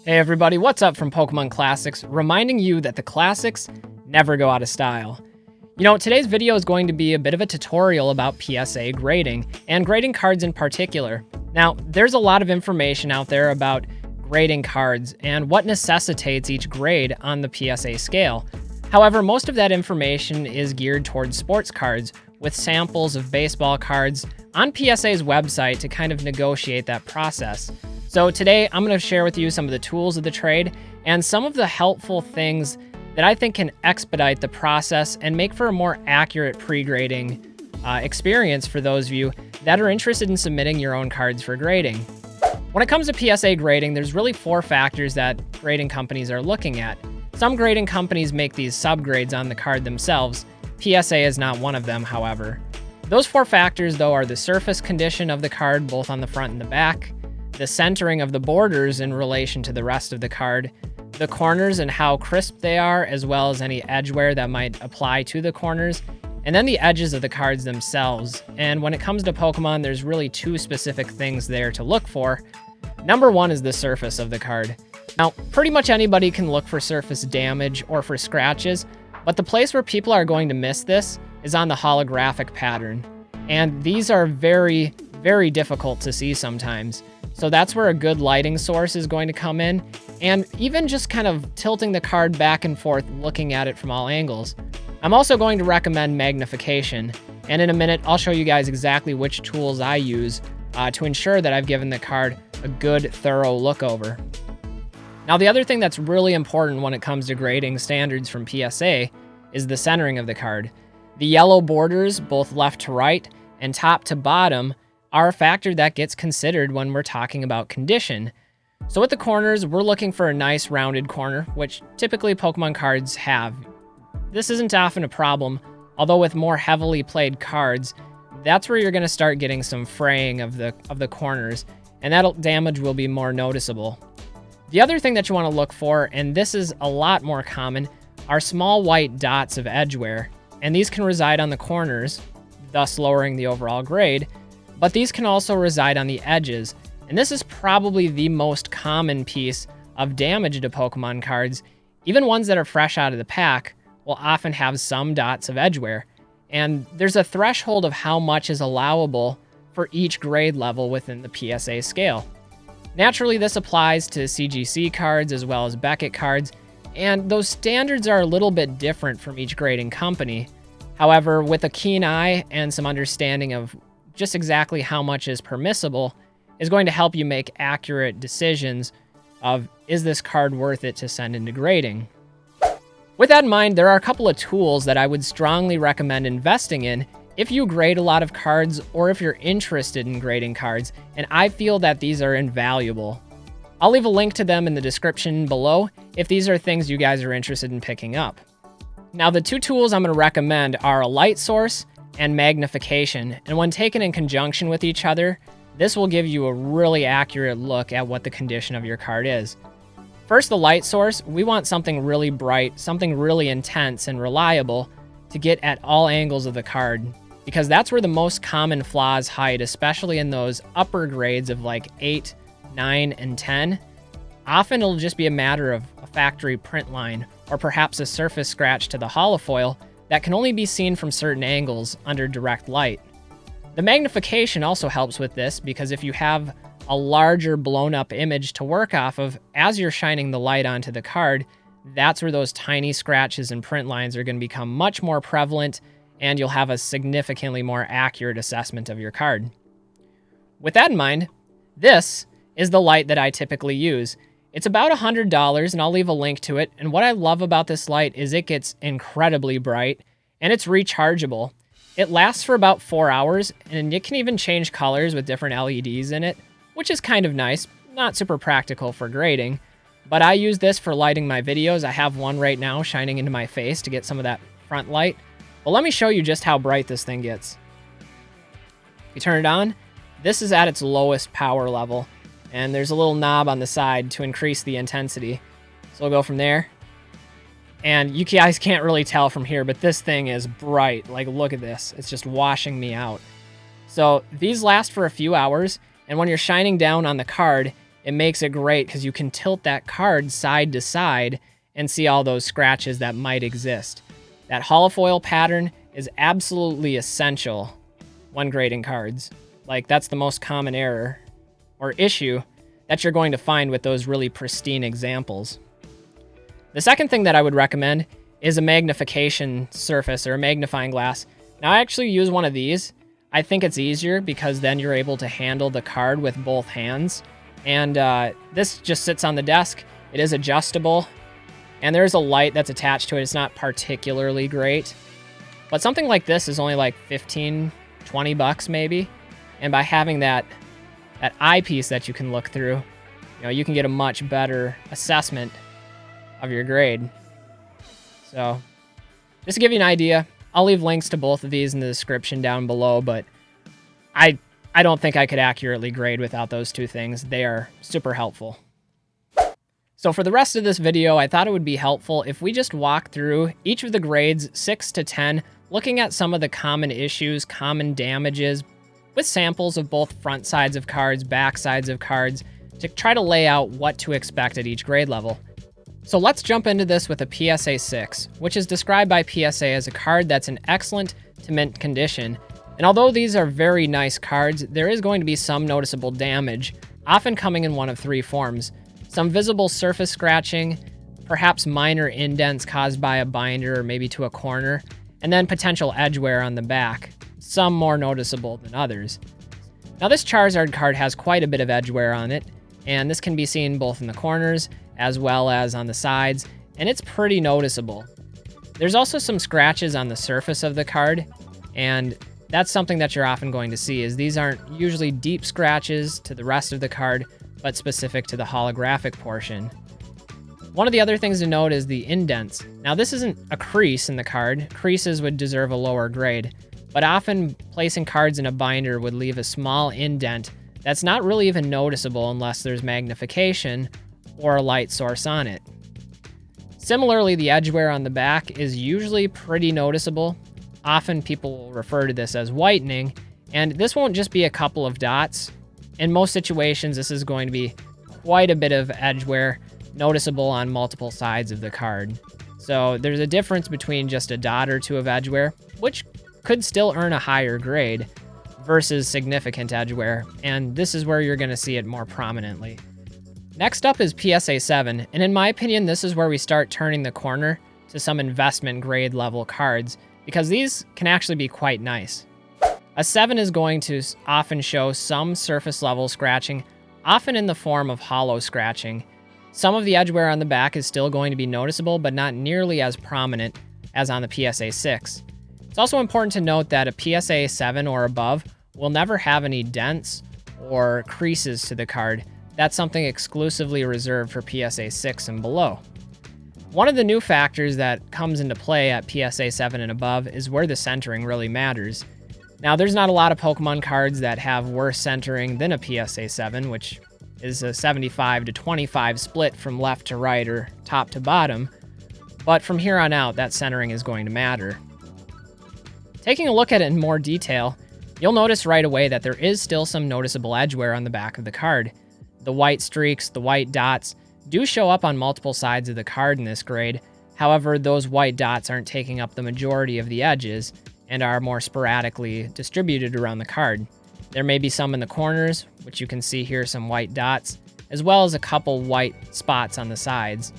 Hey everybody, what's up from Pokemon Classics, reminding you that the classics never go out of style. You know, today's video is going to be a bit of a tutorial about PSA grading, and grading cards in particular. Now, there's a lot of information out there about grading cards and what necessitates each grade on the PSA scale. However, most of that information is geared towards sports cards, with samples of baseball cards on PSA's website to kind of negotiate that process. So today, I'm going to share with you some of the tools of the trade and some of the helpful things that I think can expedite the process and make for a more accurate pre-grading experience for those of you that are interested in submitting your own cards for grading. When it comes to PSA grading, there's really 4 factors that grading companies are looking at. Some grading companies make these subgrades on the card themselves. PSA is not one of them, however. Those 4 factors, though, are the surface condition of the card, both on the front and the back, the centering of the borders in relation to the rest of the card, the corners and how crisp they are, as well as any edge wear that might apply to the corners, and then the edges of the cards themselves. And when it comes to Pokemon, there's really 2 specific things there to look for. Number 1 is the surface of the card. Now, pretty much anybody can look for surface damage or for scratches, but the place where people are going to miss this is on the holographic pattern. And these are very, very difficult to see sometimes. So that's where a good lighting source is going to come in, and even just kind of tilting the card back and forth, looking at it from all angles. I'm also going to recommend magnification, and in a minute, I'll show you guys exactly which tools I use to ensure that I've given the card a good, thorough look over. Now, the other thing that's really important when it comes to grading standards from PSA is the centering of the card. The yellow borders, both left to right and top to bottom, are a factor that gets considered when we're talking about condition. So with the corners, we're looking for a nice rounded corner, which typically Pokemon cards have. This isn't often a problem, although with more heavily played cards, that's where you're going to start getting some fraying of the corners, and that damage will be more noticeable. The other thing that you want to look for, and this is a lot more common, are small white dots of edge wear, and these can reside on the corners, thus lowering the overall grade, but these can also reside on the edges, and this is probably the most common piece of damage to Pokemon cards. Even ones that are fresh out of the pack will often have some dots of edge wear, and there's a threshold of how much is allowable for each grade level within the PSA scale. Naturally, this applies to CGC cards as well as Beckett cards, and those standards are a little bit different from each grading company. However, with a keen eye and some understanding of just exactly how much is permissible is going to help you make accurate decisions of, is this card worth it to send into grading? With that in mind, there are a couple of tools that I would strongly recommend investing in if you grade a lot of cards or if you're interested in grading cards, and I feel that these are invaluable. I'll leave a link to them in the description below if these are things you guys are interested in picking up. Now, the 2 tools I'm going to recommend are a light source and magnification, and when taken in conjunction with each other, this will give you a really accurate look at what the condition of your card is. First, the light source. We want something really bright, something really intense and reliable to get at all angles of the card, because that's where the most common flaws hide, especially in those upper grades of like 8, 9, and 10. Often it'll just be a matter of a factory print line, or perhaps a surface scratch to the holofoil that can only be seen from certain angles under direct light. The magnification also helps with this, because if you have a larger blown up image to work off of as you're shining the light onto the card, that's where those tiny scratches and print lines are going to become much more prevalent, and you'll have a significantly more accurate assessment of your card. With that in mind, this is the light that I typically use. It's about $100, and I'll leave a link to it. And what I love about this light is it gets incredibly bright, and it's rechargeable. It lasts for about 4 hours, and it can even change colors with different LEDs in it, which is kind of nice. Not super practical for grading, but I use this for lighting my videos. I have one right now shining into my face to get some of that front light. But let me show you just how bright this thing gets. If you turn it on, this is at its lowest power level, and there's a little knob on the side to increase the intensity. So we'll go from there And you guys can't really tell from here, but this thing is bright. Like, look at this. It's just washing me out. So these last for a few hours, and when you're shining down on the card, it makes it great because you can tilt that card side to side and see all those scratches that might exist. That holofoil pattern is absolutely essential when grading cards. Like, that's the most common error or issue that you're going to find with those really pristine examples. The second thing that I would recommend is a magnification surface or a magnifying glass. Now, I actually use one of these. I think it's easier because then you're able to handle the card with both hands. And this just sits on the desk. It is adjustable. And there's a light that's attached to it. It's not particularly great. But something like this is only like 15, 20 bucks maybe. And by having that eyepiece that you can look through, you can get a much better assessment of your grade. So just to give you an idea, I'll leave links to both of these in the description down below, but I don't think I could accurately grade without those two things. They are super helpful. So for the rest of this video, I thought it would be helpful if we just walk through each of the grades 6 to 10, looking at some of the common issues, common damages, with samples of both front sides of cards, back sides of cards, to try to lay out what to expect at each grade level. So let's jump into this with a PSA 6, which is described by PSA as a card that's in excellent to mint condition. And although these are very nice cards, there is going to be some noticeable damage, often coming in one of three forms. Some visible surface scratching, perhaps minor indents caused by a binder or maybe to a corner, and then potential edge wear on the back, some more noticeable than others. Now this Charizard card has quite a bit of edge wear on it, and this can be seen both in the corners as well as on the sides, and it's pretty noticeable. There's also some scratches on the surface of the card, and that's something that you're often going to see, is these aren't usually deep scratches to the rest of the card, but specific to the holographic portion. One of the other things to note is the indents. Now this isn't a crease in the card. Creases would deserve a lower grade, but often placing cards in a binder would leave a small indent that's not really even noticeable unless there's magnification or a light source on it. Similarly, the edge wear on the back is usually pretty noticeable. Often people will refer to this as whitening, and this won't just be a couple of dots. In most situations, this is going to be quite a bit of edge wear noticeable on multiple sides of the card. So there's a difference between just a dot or two of edge wear, which could still earn a higher grade, versus significant edge wear, and this is where you're going to see it more prominently. Next up is PSA 7, and in my opinion, this is where we start turning the corner to some investment grade level cards, because these can actually be quite nice. A 7 is going to often show some surface level scratching, often in the form of hollow scratching. Some of the edge wear on the back is still going to be noticeable, but not nearly as prominent as on the PSA 6. It's also important to note that a PSA 7 or above will never have any dents or creases to the card. That's something exclusively reserved for PSA 6 and below. One of the new factors that comes into play at PSA 7 and above is where the centering really matters. Now, there's not a lot of Pokemon cards that have worse centering than a PSA 7, which is a 75 to 25 split from left to right or top to bottom, but from here on out, that centering is going to matter. Taking a look at it in more detail, you'll notice right away that there is still some noticeable edge wear on the back of the card. The white streaks, the white dots, do show up on multiple sides of the card in this grade. However, those white dots aren't taking up the majority of the edges and are more sporadically distributed around the card. There may be some in the corners, which you can see here, some white dots, as well as a couple white spots on the sides.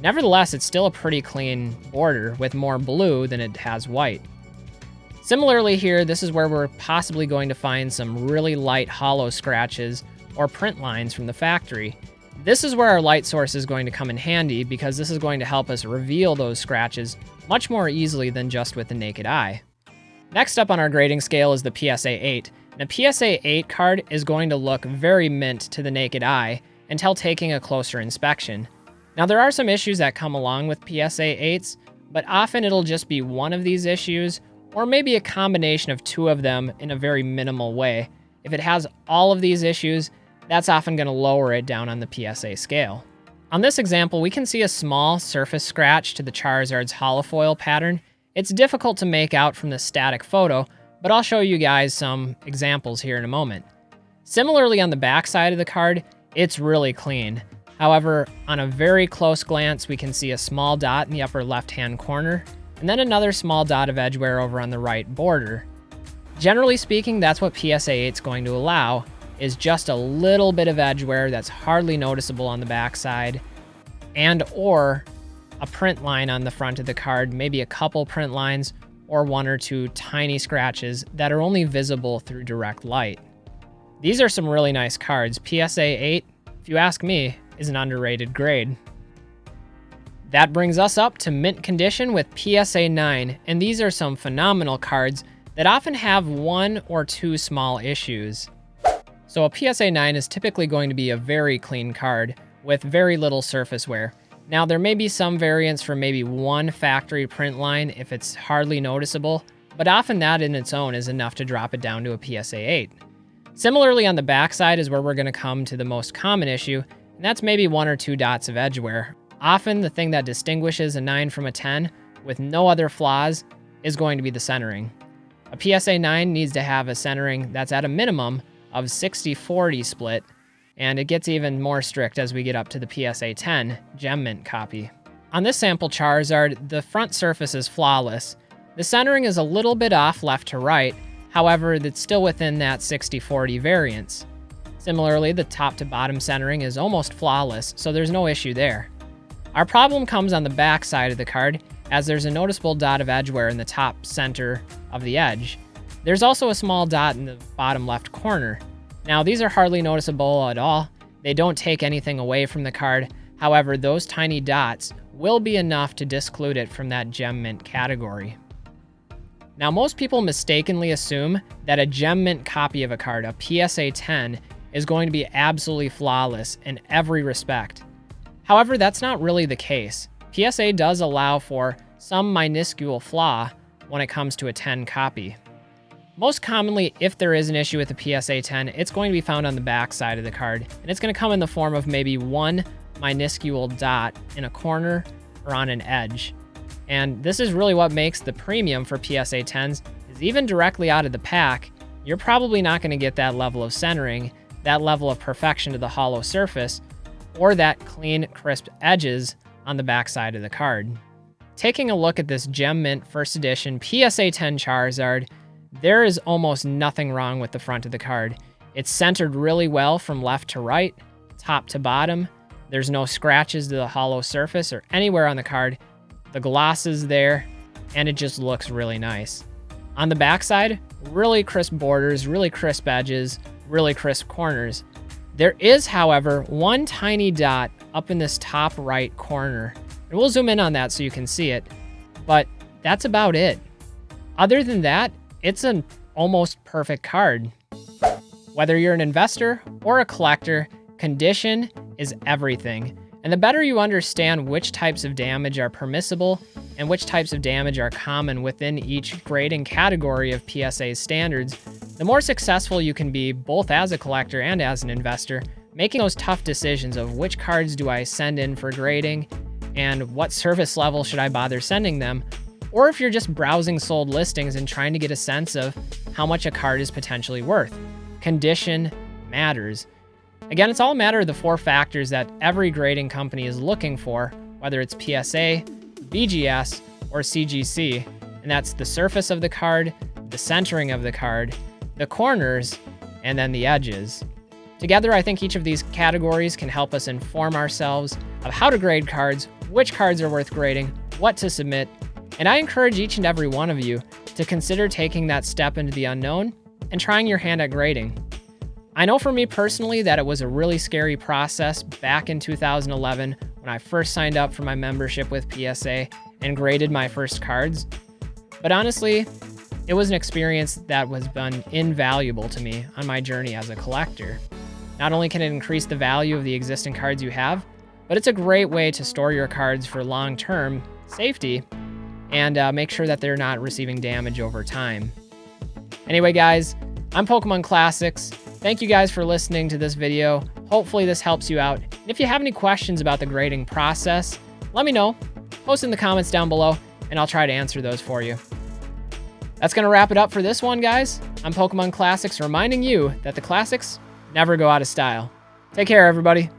Nevertheless, it's still a pretty clean border with more blue than it has white. Similarly here, this is where we're possibly going to find some really light hollow scratches or print lines from the factory. This is where our light source is going to come in handy, because this is going to help us reveal those scratches much more easily than just with the naked eye. Next up on our grading scale is the PSA 8. And a PSA 8 card is going to look very mint to the naked eye until taking a closer inspection. Now, there are some issues that come along with PSA 8s, but often it'll just be one of these issues, or maybe a combination of two of them in a very minimal way. If it has all of these issues, that's often going to lower it down on the PSA scale. On this example, we can see a small surface scratch to the Charizard's holofoil pattern. It's difficult to make out from the static photo, but I'll show you guys some examples here in a moment. Similarly, on the back side of the card, it's really clean. However, on a very close glance, we can see a small dot in the upper left-hand corner, and then another small dot of edge wear over on the right border. Generally speaking, that's what PSA 8 is going to allow, is just a little bit of edge wear that's hardly noticeable on the back side, and or a print line on the front of the card, maybe a couple print lines, or one or two tiny scratches that are only visible through direct light. These are some really nice cards. PSA 8, if you ask me, is an underrated grade. That brings us up to mint condition with PSA 9, and these are some phenomenal cards that often have one or two small issues. So a PSA 9 is typically going to be a very clean card with very little surface wear. Now there may be some variance for maybe one factory print line if it's hardly noticeable, but often that in its own is enough to drop it down to a PSA 8. Similarly, on the backside is where we're going to come to the most common issue, and that's maybe one or two dots of edge wear. Often the thing that distinguishes a 9 from a 10 with no other flaws is going to be the centering. A PSA 9 needs to have a centering that's at a minimum of 60-40 split, and it gets even more strict as we get up to the PSA 10 Gem Mint copy. On this sample Charizard, the front surface is flawless. The centering is a little bit off left to right, however, it's still within that 60-40 variance. Similarly, the top to bottom centering is almost flawless, so there's no issue there. Our problem comes on the back side of the card, as there's a noticeable dot of edge wear in the top center of the edge. There's also a small dot in the bottom left corner. Now, these are hardly noticeable at all. They don't take anything away from the card. However, those tiny dots will be enough to disclude it from that Gem Mint category. Now, most people mistakenly assume that a Gem Mint copy of a card, a PSA 10, is going to be absolutely flawless in every respect. However, that's not really the case. PSA does allow for some minuscule flaw when it comes to a 10 copy. Most commonly, if there is an issue with the PSA 10, it's going to be found on the back side of the card, and it's going to come in the form of maybe one minuscule dot in a corner or on an edge. And this is really what makes the premium for PSA 10s, is even directly out of the pack, you're probably not going to get that level of centering, that level of perfection to the hollow surface, or that clean, crisp edges on the back side of the card. Taking a look at this Gem Mint First Edition PSA 10 Charizard, there is almost nothing wrong with the front of the card. It's centered really well from left to right, top to bottom. There's no scratches to the hollow surface or anywhere on the card. The gloss is there, and it just looks really nice. On the backside, really crisp borders, really crisp edges, really crisp corners. There is, however, one tiny dot up in this top right corner, and we'll zoom in on that so you can see it, but that's about it. Other than that, it's an almost perfect card. Whether you're an investor or a collector, condition is everything. And the better you understand which types of damage are permissible and which types of damage are common within each grading category of PSA standards, the more successful you can be both as a collector and as an investor, making those tough decisions of which cards do I send in for grading and what service level should I bother sending them, or if you're just browsing sold listings and trying to get a sense of how much a card is potentially worth. Condition matters. Again, it's all a matter of the four factors that every grading company is looking for, whether it's PSA, BGS, or CGC, and that's the surface of the card, the centering of the card, the corners, and then the edges. Together, I think each of these categories can help us inform ourselves of how to grade cards, which cards are worth grading, what to submit, and I encourage each and every one of you to consider taking that step into the unknown and trying your hand at grading. I know for me personally that it was a really scary process back in 2011 when I first signed up for my membership with PSA and graded my first cards. But honestly, it was an experience that has been invaluable to me on my journey as a collector. Not only can it increase the value of the existing cards you have, but it's a great way to store your cards for long-term safety and make sure that they're not receiving damage over time. Anyway, guys, I'm Pokemon Classics. Thank you guys for listening to this video. Hopefully this helps you out. And if you have any questions about the grading process, let me know. Post in the comments down below, and I'll try to answer those for you. That's going to wrap it up for this one, guys. I'm Pokemon Classics, reminding you that the classics never go out of style. Take care, everybody.